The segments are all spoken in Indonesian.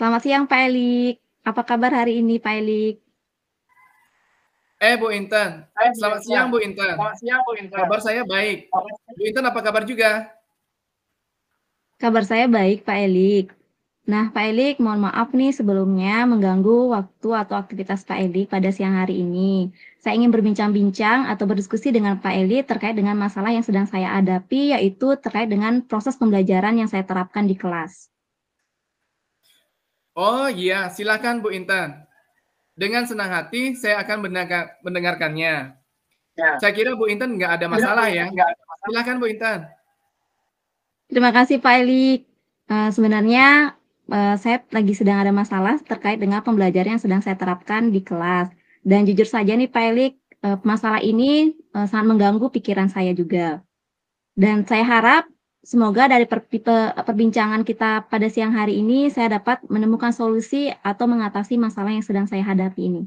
Selamat siang Pak Elik. Apa kabar hari ini Pak Elik? Bu Intan. Bu Selamat siang Intan. Bu Intan. Selamat siang Bu Intan. Kabar saya baik. Bu Intan apa kabar juga? Kabar saya baik Pak Elik. Nah Pak Elik, mohon maaf nih sebelumnya mengganggu waktu atau aktivitas Pak Elik pada siang hari ini. Saya ingin berbincang-bincang atau berdiskusi dengan Pak Elik terkait dengan masalah yang sedang saya hadapi, yaitu terkait dengan proses pembelajaran yang saya terapkan di kelas. Oh iya, silakan Bu Intan. Dengan senang hati saya akan mendengarkannya. Ya. Saya kira Bu Intan nggak ada Tidak Bu masalah ya. Intan, nggak ada masalah. Silakan Bu Intan. Terima kasih Pak Elik. Sebenarnya saya lagi sedang ada masalah terkait dengan pembelajaran yang sedang saya terapkan di kelas. Dan jujur saja nih Pak Elik, masalah ini sangat mengganggu pikiran saya juga. Dan saya harap semoga dari perbincangan kita pada siang hari ini saya dapat menemukan solusi atau mengatasi masalah yang sedang saya hadapi ini.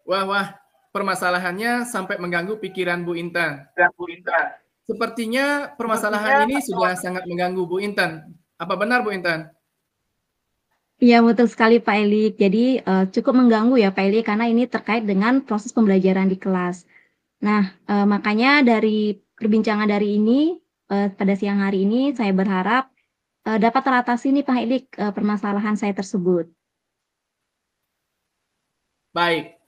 Wah, permasalahannya sampai mengganggu pikiran Bu Intan. Ya, Bu Intan. Sepertinya permasalahan Sepertinya ini sudah sangat mengganggu Bu Intan. Apa benar Bu Intan? iya, betul sekali Pak Elik. Jadi, cukup mengganggu ya Pak Elik, karena ini terkait dengan proses pembelajaran di kelas. Nah, makanya dari perbincangan dari ini, pada siang hari ini saya berharap, dapat teratasi nih Pak Elik, permasalahan saya tersebut. Baik.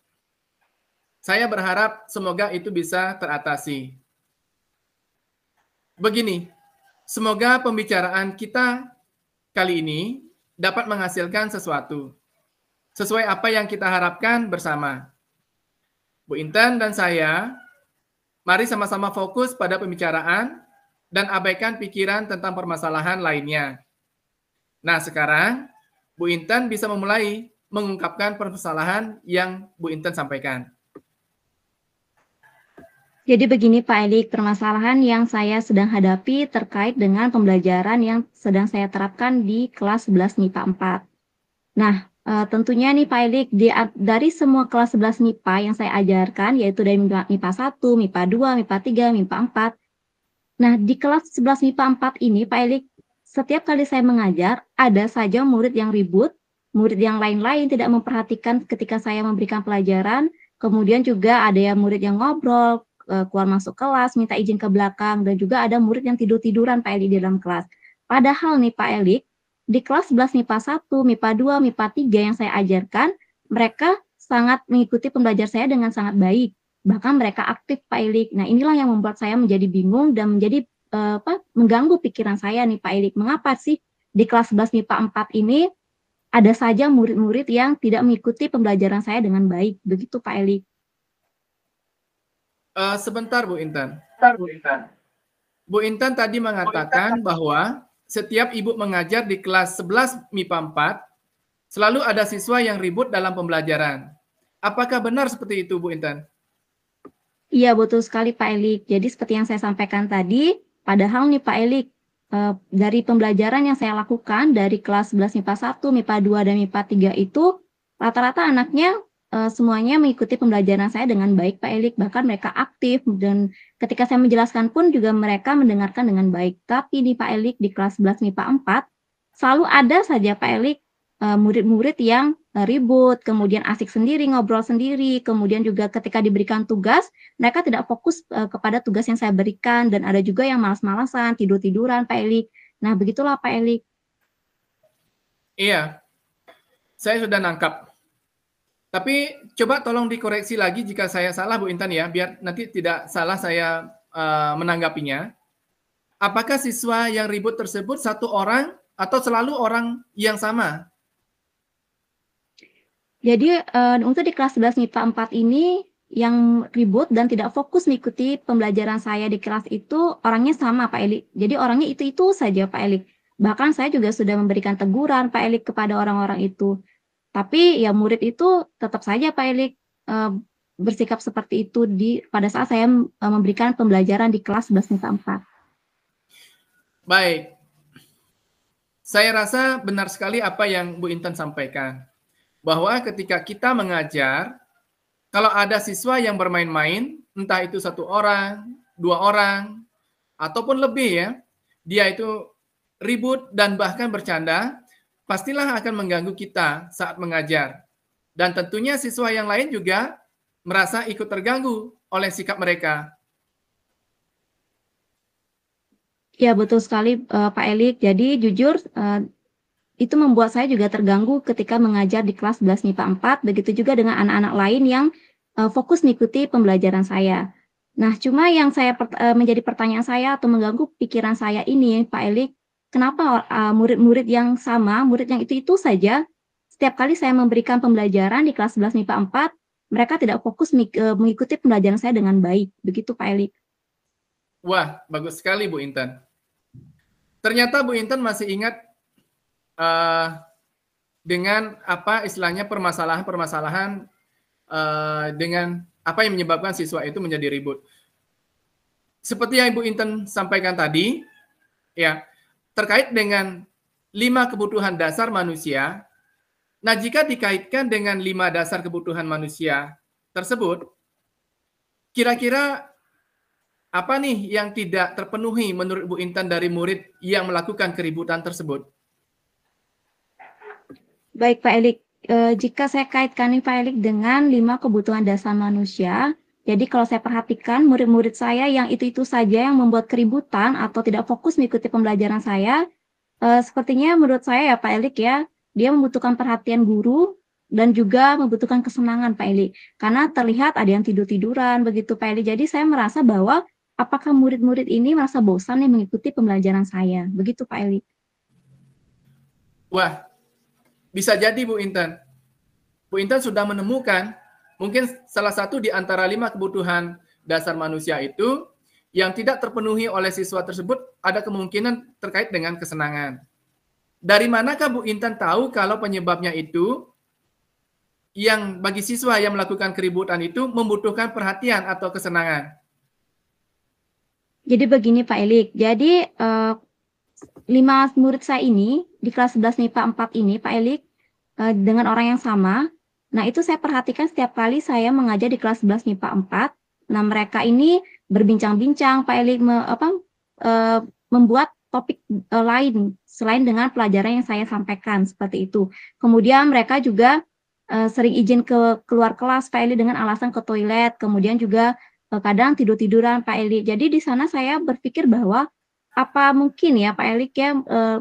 Saya berharap semoga itu bisa teratasi. Begini, semoga pembicaraan kita kali ini dapat menghasilkan sesuatu sesuai apa yang kita harapkan bersama. Bu Intan dan saya, mari sama-sama fokus pada pembicaraan dan abaikan pikiran tentang permasalahan lainnya. Nah, sekarang Bu Intan bisa memulai mengungkapkan permasalahan yang Bu Intan sampaikan. Jadi begini Pak Elik, permasalahan yang saya sedang hadapi terkait dengan pembelajaran yang sedang saya terapkan di kelas 11 MIPA 4. Nah, tentunya nih Pak Elik, dari semua kelas 11 MIPA yang saya ajarkan, yaitu dari MIPA 1, MIPA 2, MIPA 3, MIPA 4. Nah, di kelas 11 MIPA 4 ini Pak Elik, setiap kali saya mengajar, ada saja murid yang ribut, murid yang lain-lain tidak memperhatikan ketika saya memberikan pelajaran, kemudian juga ada yang murid yang ngobrol, keluar masuk kelas, minta izin ke belakang, dan juga ada murid yang tidur-tiduran Pak Elik di dalam kelas. Padahal nih Pak Elik, di kelas 11 MIPA 1, MIPA 2, MIPA 3 yang saya ajarkan, mereka sangat mengikuti pembelajaran saya dengan sangat baik. Bahkan mereka aktif Pak Elik. Nah, inilah yang membuat saya menjadi bingung dan menjadi mengganggu pikiran saya nih Pak Elik. Mengapa sih di kelas 11 MIPA 4 ini ada saja murid-murid yang tidak mengikuti pembelajaran saya dengan baik. Begitu Pak Elik. Sebentar Bu Intan. Bentar, Bu Intan. Bu Intan tadi mengatakan bahwa setiap ibu mengajar di kelas 11 MIPA 4, selalu ada siswa yang ribut dalam pembelajaran. Apakah benar seperti itu, Bu Intan? Iya, betul sekali Pak Elik. Jadi seperti yang saya sampaikan tadi, padahal nih Pak Elik, dari pembelajaran yang saya lakukan dari kelas 11 MIPA 1, MIPA 2, dan MIPA 3 itu, rata-rata anaknya semuanya mengikuti pembelajaran saya dengan baik Pak Elik. Bahkan mereka aktif dan ketika saya menjelaskan pun juga mereka mendengarkan dengan baik. Tapi di Pak Elik di kelas 11 MIPA 4, selalu ada saja Pak Elik murid-murid yang ribut, kemudian asik sendiri, ngobrol sendiri, kemudian juga ketika diberikan tugas, mereka tidak fokus kepada tugas yang saya berikan, dan ada juga yang malas-malasan, tidur-tiduran, Pak Elik. Nah, begitulah Pak Elik. Iya, saya sudah nangkap. Tapi coba tolong dikoreksi lagi jika saya salah, Bu Intan ya, biar nanti tidak salah saya menanggapinya. Apakah siswa yang ribut tersebut satu orang atau selalu orang yang sama? Jadi untuk di kelas 11 MIPA 4 ini yang ribut dan tidak fokus mengikuti pembelajaran saya di kelas itu orangnya sama Pak Elik. Jadi orangnya itu-itu saja Pak Elik. Bahkan saya juga sudah memberikan teguran Pak Elik kepada orang-orang itu. Tapi ya murid itu tetap saja Pak Elik bersikap seperti itu pada saat saya memberikan pembelajaran di kelas 11 MIPA 4. Baik. Saya rasa benar sekali apa yang Bu Intan sampaikan. Bahwa ketika kita mengajar, kalau ada siswa yang bermain-main, entah itu satu orang, dua orang, ataupun lebih ya, dia itu ribut dan bahkan bercanda, pastilah akan mengganggu kita saat mengajar. Dan tentunya siswa yang lain juga merasa ikut terganggu oleh sikap mereka. Ya, betul sekali Pak Elik. Jadi jujur itu membuat saya juga terganggu ketika mengajar di kelas 11 MIPA 4, begitu juga dengan anak-anak lain yang fokus mengikuti pembelajaran saya. Nah, cuma yang menjadi pertanyaan saya atau mengganggu pikiran saya ini, Pak Elik, kenapa murid-murid yang sama, murid yang itu saja, setiap kali saya memberikan pembelajaran di kelas 11 MIPA 4, mereka tidak fokus mengikuti pembelajaran saya dengan baik. Begitu, Pak Elik. Wah, bagus sekali Bu Intan. Ternyata Bu Intan masih ingat dengan apa istilahnya permasalahan-permasalahan dengan apa yang menyebabkan siswa itu menjadi ribut. Seperti yang Ibu Intan sampaikan tadi, ya, terkait dengan 5 kebutuhan dasar manusia. Nah, jika dikaitkan dengan 5 dasar kebutuhan manusia tersebut, kira-kira apa nih yang tidak terpenuhi menurut Bu Intan dari murid yang melakukan keributan tersebut? Baik Pak Elik, jika saya kaitkan nih Pak Elik dengan 5 kebutuhan dasar manusia, jadi kalau saya perhatikan murid-murid saya yang itu-itu saja yang membuat keributan atau tidak fokus mengikuti pembelajaran saya, sepertinya menurut saya ya Pak Elik ya, dia membutuhkan perhatian guru dan juga membutuhkan kesenangan Pak Elik. Karena terlihat ada yang tidur-tiduran begitu Pak Elik. Jadi saya merasa bahwa apakah murid-murid ini merasa bosan nih mengikuti pembelajaran saya? Begitu Pak Elik. Wah, bisa jadi Bu Intan. Bu Intan sudah menemukan mungkin salah satu di antara 5 kebutuhan dasar manusia itu yang tidak terpenuhi oleh siswa tersebut ada kemungkinan terkait dengan kesenangan. Dari manakah Bu Intan tahu kalau penyebabnya itu yang bagi siswa yang melakukan keributan itu membutuhkan perhatian atau kesenangan? Jadi begini Pak Elik, jadi 5 murid saya ini di kelas 11 MIPA 4 ini Pak Elik, dengan orang yang sama. Nah, itu saya perhatikan setiap kali saya mengajar di kelas 11 MIPA 4. Nah, mereka ini berbincang-bincang Pak Elik membuat topik lain selain dengan pelajaran yang saya sampaikan seperti itu. Kemudian mereka juga sering izin keluar kelas Pak Elik dengan alasan ke toilet, kemudian juga kadang tidur-tiduran Pak Elik. Jadi di sana saya berpikir bahwa apa mungkin ya Pak Elik ya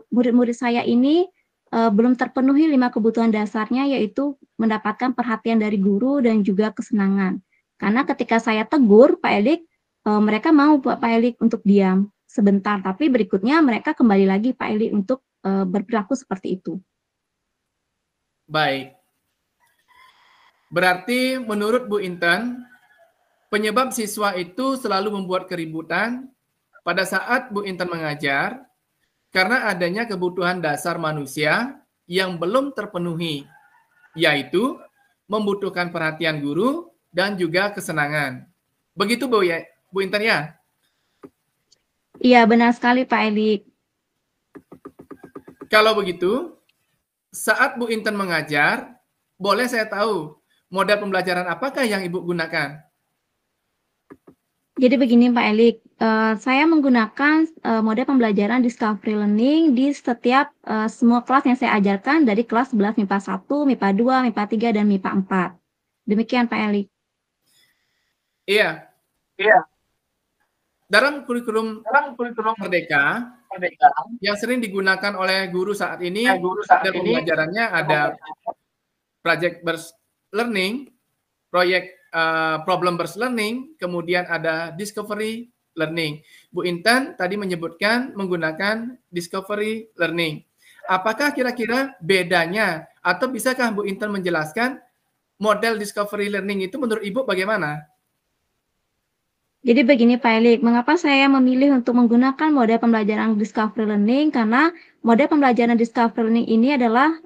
murid-murid saya ini belum terpenuhi 5 kebutuhan dasarnya, yaitu mendapatkan perhatian dari guru dan juga kesenangan. Karena ketika saya tegur Pak Elik, mereka mau Pak Elik untuk diam sebentar, tapi berikutnya mereka kembali lagi Pak Elik untuk berperilaku seperti itu. Baik. Berarti menurut Bu Intan, penyebab siswa itu selalu membuat keributan pada saat Bu Intan mengajar karena adanya kebutuhan dasar manusia yang belum terpenuhi, yaitu membutuhkan perhatian guru dan juga kesenangan. Begitu Bu Intan ya? Iya, benar sekali Pak Elik. Kalau begitu, saat Bu Intan mengajar, boleh saya tahu model pembelajaran apakah yang Ibu gunakan? Jadi begini Pak Elik, saya menggunakan model pembelajaran Discovery Learning di setiap semua kelas yang saya ajarkan dari kelas 11 MIPA 1, MIPA 2, MIPA 3, dan MIPA 4. Demikian Pak Elik. Iya. Dalam kurikulum Merdeka yang sering digunakan oleh guru saat ini, model pembelajarannya ada project based learning, proyek problem based learning, kemudian ada discovery learning. Bu Intan tadi menyebutkan menggunakan discovery learning. Apakah kira-kira bedanya atau bisakah Bu Intan menjelaskan model discovery learning itu menurut Ibu bagaimana? Jadi begini Pak Elik, mengapa saya memilih untuk menggunakan model pembelajaran Discovery Learning? Karena model pembelajaran Discovery Learning ini adalah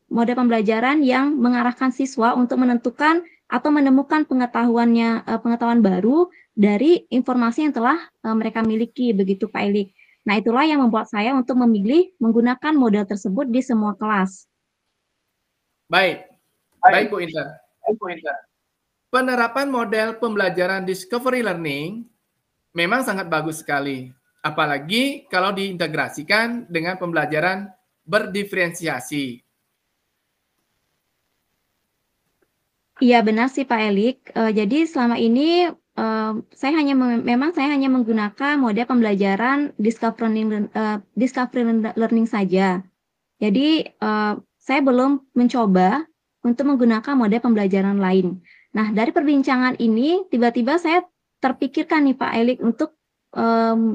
model pembelajaran yang mengarahkan siswa untuk menentukan atau menemukan pengetahuan baru dari informasi yang telah mereka miliki, begitu Pak Elik. Nah, itulah yang membuat saya untuk memilih menggunakan model tersebut di semua kelas. Baik Bu Intan. Penerapan model pembelajaran discovery learning memang sangat bagus sekali, apalagi kalau diintegrasikan dengan pembelajaran berdiferensiasi. Iya benar sih Pak Elik. Jadi selama ini saya memang saya hanya menggunakan mode pembelajaran discovery learning saja. Jadi saya belum mencoba untuk menggunakan mode pembelajaran lain. Nah dari perbincangan ini tiba-tiba saya terpikirkan nih Pak Elik untuk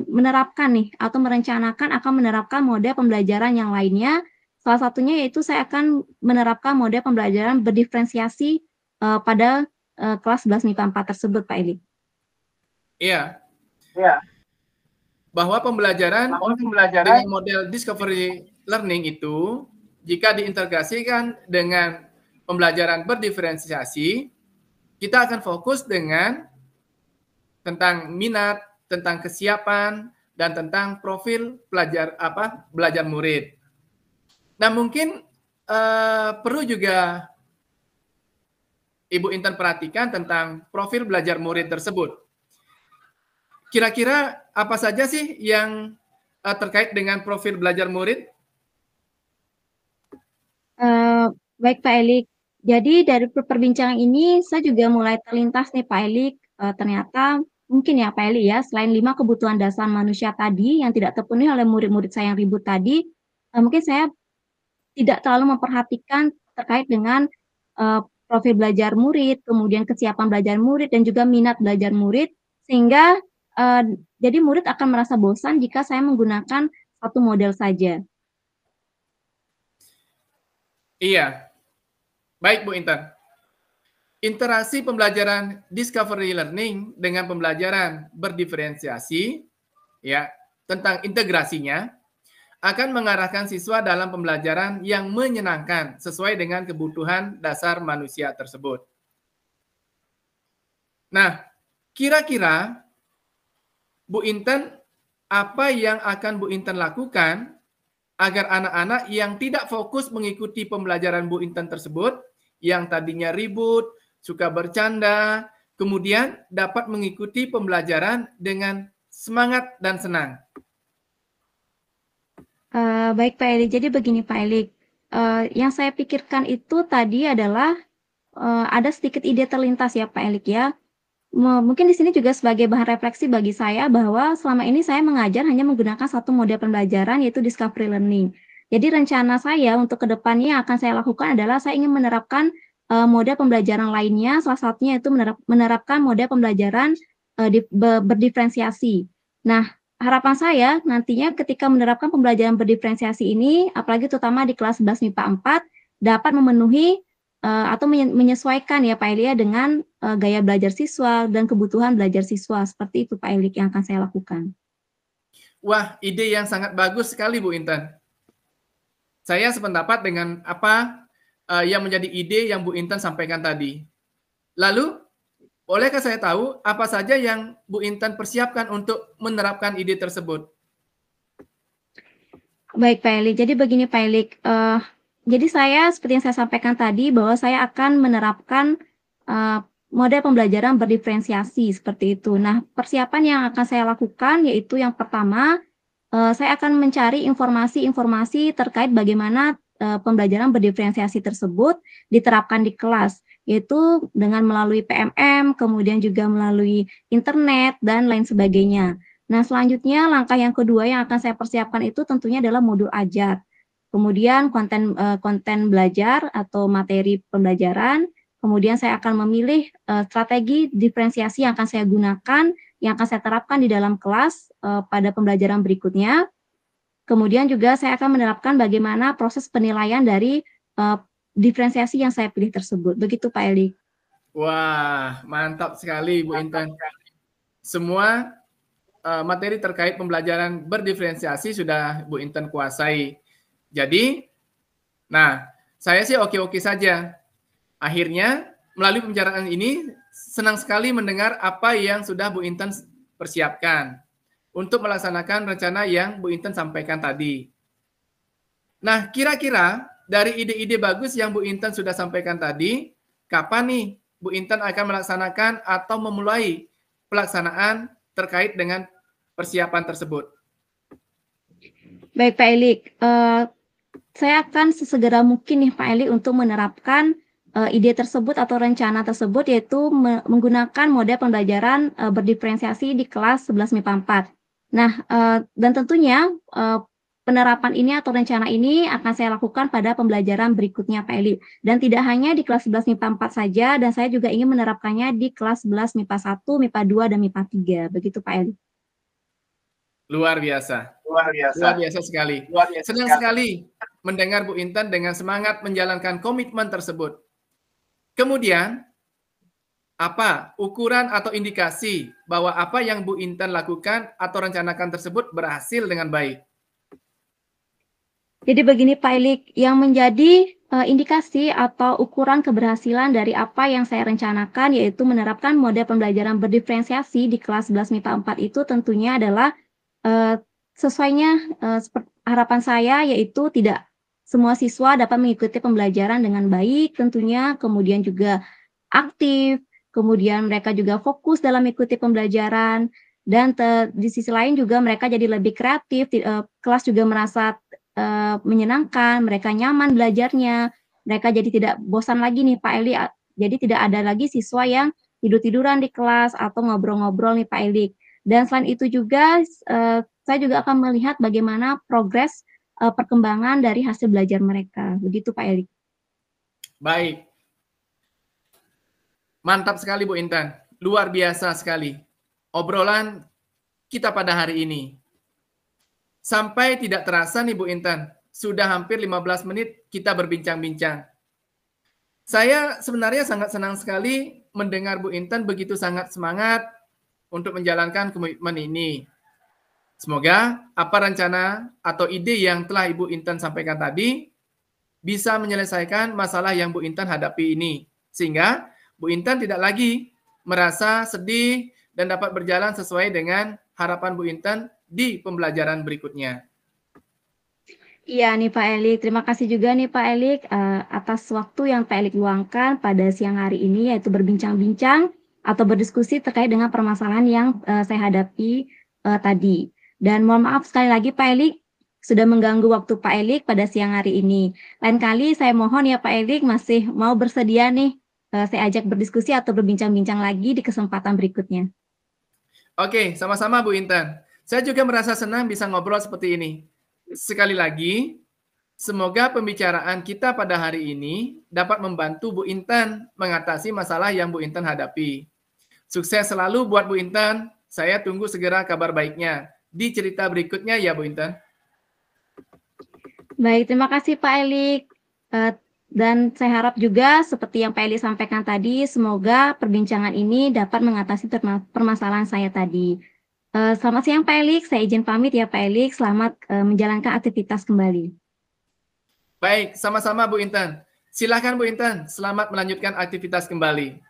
menerapkan nih atau merencanakan akan menerapkan mode pembelajaran yang lainnya. Salah satunya yaitu saya akan menerapkan mode pembelajaran berdiferensiasi pada kelas 11 MIPA 4 tersebut, Pak Eli. Iya. Ya. Bahwa pembelajaran dengan model discovery learning itu, jika diintegrasikan dengan pembelajaran berdiferensiasi, kita akan fokus dengan tentang minat, tentang kesiapan, dan tentang profil belajar murid. Nah, mungkin perlu juga Ibu Intan perhatikan tentang profil belajar murid tersebut. Kira-kira apa saja sih yang terkait dengan profil belajar murid? Baik Pak Elik, jadi dari perbincangan ini saya juga mulai terlintas nih Pak Elik, ternyata mungkin ya Pak Elik ya, selain 5 kebutuhan dasar manusia tadi yang tidak terpenuhi oleh murid-murid saya yang ribut tadi, mungkin saya tidak terlalu memperhatikan terkait dengan profil belajar murid, kemudian kesiapan belajar murid, dan juga minat belajar murid, sehingga jadi murid akan merasa bosan jika saya menggunakan satu model saja. Iya, baik Bu Intan. Interaksi pembelajaran discovery learning dengan pembelajaran berdiferensiasi, ya, tentang integrasinya, akan mengarahkan siswa dalam pembelajaran yang menyenangkan sesuai dengan kebutuhan dasar manusia tersebut. Nah, kira-kira Bu Intan, apa yang akan Bu Intan lakukan agar anak-anak yang tidak fokus mengikuti pembelajaran Bu Intan tersebut, yang tadinya ribut, suka bercanda, kemudian dapat mengikuti pembelajaran dengan semangat dan senang? Baik Pak Elik, jadi begini Pak Elik, yang saya pikirkan itu tadi adalah ada sedikit ide terlintas ya Pak Elik ya. Mungkin di sini juga sebagai bahan refleksi bagi saya bahwa selama ini saya mengajar hanya menggunakan satu model pembelajaran yaitu discovery learning. Jadi rencana saya untuk kedepannya yang akan saya lakukan adalah saya ingin menerapkan model pembelajaran lainnya, salah satunya itu menerapkan model pembelajaran berdiferensiasi. Nah, harapan saya nantinya ketika menerapkan pembelajaran berdiferensiasi ini, apalagi terutama di kelas 11 MIPA 4, dapat memenuhi atau menyesuaikan ya Pak Elia dengan gaya belajar siswa dan kebutuhan belajar siswa. Seperti itu Pak Elik yang akan saya lakukan. Wah, ide yang sangat bagus sekali Bu Intan. Saya sependapat dengan apa yang menjadi ide yang Bu Intan sampaikan tadi. Lalu, bolehkah saya tahu apa saja yang Bu Intan persiapkan untuk menerapkan ide tersebut? Baik Pak Elik, jadi begini Pak Elik, jadi saya seperti yang saya sampaikan tadi bahwa saya akan menerapkan model pembelajaran berdiferensiasi seperti itu. Nah, persiapan yang akan saya lakukan yaitu yang pertama, saya akan mencari informasi-informasi terkait bagaimana pembelajaran berdiferensiasi tersebut diterapkan di kelas, yaitu dengan melalui PMM, kemudian juga melalui internet, dan lain sebagainya. Nah, selanjutnya langkah yang kedua yang akan saya persiapkan itu tentunya adalah modul ajar. Kemudian konten belajar atau materi pembelajaran. Kemudian saya akan memilih strategi diferensiasi yang akan saya gunakan, yang akan saya terapkan di dalam kelas pada pembelajaran berikutnya. Kemudian juga saya akan menerapkan bagaimana proses penilaian dari diferensiasi yang saya pilih tersebut. Begitu Pak Eli. Wah, mantap sekali Bu Intan. Semua materi terkait pembelajaran berdiferensiasi sudah Bu Intan kuasai. Jadi, nah, saya sih oke-oke saja. Akhirnya, melalui pembicaraan ini, senang sekali mendengar apa yang sudah Bu Intan persiapkan untuk melaksanakan rencana yang Bu Intan sampaikan tadi. Nah, kira-kira dari ide-ide bagus yang Bu Intan sudah sampaikan tadi, kapan nih Bu Intan akan melaksanakan atau memulai pelaksanaan terkait dengan persiapan tersebut? Baik Pak Elik, saya akan sesegera mungkin nih Pak Eli untuk menerapkan, ide tersebut atau rencana tersebut, yaitu menggunakan model pembelajaran, berdiferensiasi di kelas 11 MIPA 4. Nah, dan tentunya, penerapan ini atau rencana ini akan saya lakukan pada pembelajaran berikutnya Pak Eli. Dan tidak hanya di kelas 11 MIPA 4 saja, dan saya juga ingin menerapkannya di kelas 11 MIPA 1, MIPA 2, dan MIPA 3, begitu Pak Eli. Luar biasa. Luar Luar biasa. biasa sekali. Luar biasa Senang sekali mendengar Bu Intan dengan semangat menjalankan komitmen tersebut. Kemudian, apa ukuran atau indikasi bahwa apa yang Bu Intan lakukan atau rencanakan tersebut berhasil dengan baik? Jadi begini Pak Elik, yang menjadi indikasi atau ukuran keberhasilan dari apa yang saya rencanakan, yaitu menerapkan model pembelajaran berdiferensiasi di kelas 11 MIPA 4 itu tentunya adalah sesuainya harapan saya, yaitu tidak semua siswa dapat mengikuti pembelajaran dengan baik tentunya, kemudian juga aktif, kemudian mereka juga fokus dalam mengikuti pembelajaran, dan di sisi lain juga mereka jadi lebih kreatif, kelas juga merasa menyenangkan, mereka nyaman belajarnya, mereka jadi tidak bosan lagi nih Pak Eli, jadi tidak ada lagi siswa yang tidur-tiduran di kelas atau ngobrol-ngobrol nih Pak Eli. Dan selain itu juga, saya juga akan melihat bagaimana progres, perkembangan dari hasil belajar mereka, begitu Pak Eli. Baik. Mantap sekali Bu Intan, luar biasa sekali obrolan kita pada hari ini. Sampai tidak terasa nih Bu Intan, sudah hampir 15 menit kita berbincang-bincang. Saya sebenarnya sangat senang sekali mendengar Bu Intan begitu sangat semangat untuk menjalankan komitmen ini. Semoga apa rencana atau ide yang telah Ibu Intan sampaikan tadi bisa menyelesaikan masalah yang Bu Intan hadapi ini. Sehingga Bu Intan tidak lagi merasa sedih dan dapat berjalan sesuai dengan harapan Bu Intan di pembelajaran berikutnya. Iya nih Pak Elik, terima kasih juga nih Pak Elik atas waktu yang Pak Elik luangkan pada siang hari ini, yaitu berbincang-bincang atau berdiskusi terkait dengan permasalahan yang saya hadapi tadi. Dan mohon maaf sekali lagi Pak Elik sudah mengganggu waktu Pak Elik pada siang hari ini. Lain kali saya mohon ya Pak Elik masih mau bersedia nih saya ajak berdiskusi atau berbincang-bincang lagi di kesempatan berikutnya. Oke, sama-sama Bu Intan. Saya juga merasa senang bisa ngobrol seperti ini. Sekali lagi, semoga pembicaraan kita pada hari ini dapat membantu Bu Intan mengatasi masalah yang Bu Intan hadapi. Sukses selalu buat Bu Intan. Saya tunggu segera kabar baiknya di cerita berikutnya ya Bu Intan. Baik, terima kasih Pak Elik. Dan saya harap juga seperti yang Pak Elik sampaikan tadi, semoga perbincangan ini dapat mengatasi permasalahan saya tadi. Selamat siang Pak Elik, saya izin pamit ya Pak Elik, selamat menjalankan aktivitas kembali. Baik, sama-sama Bu Intan. Silakan Bu Intan, selamat melanjutkan aktivitas kembali.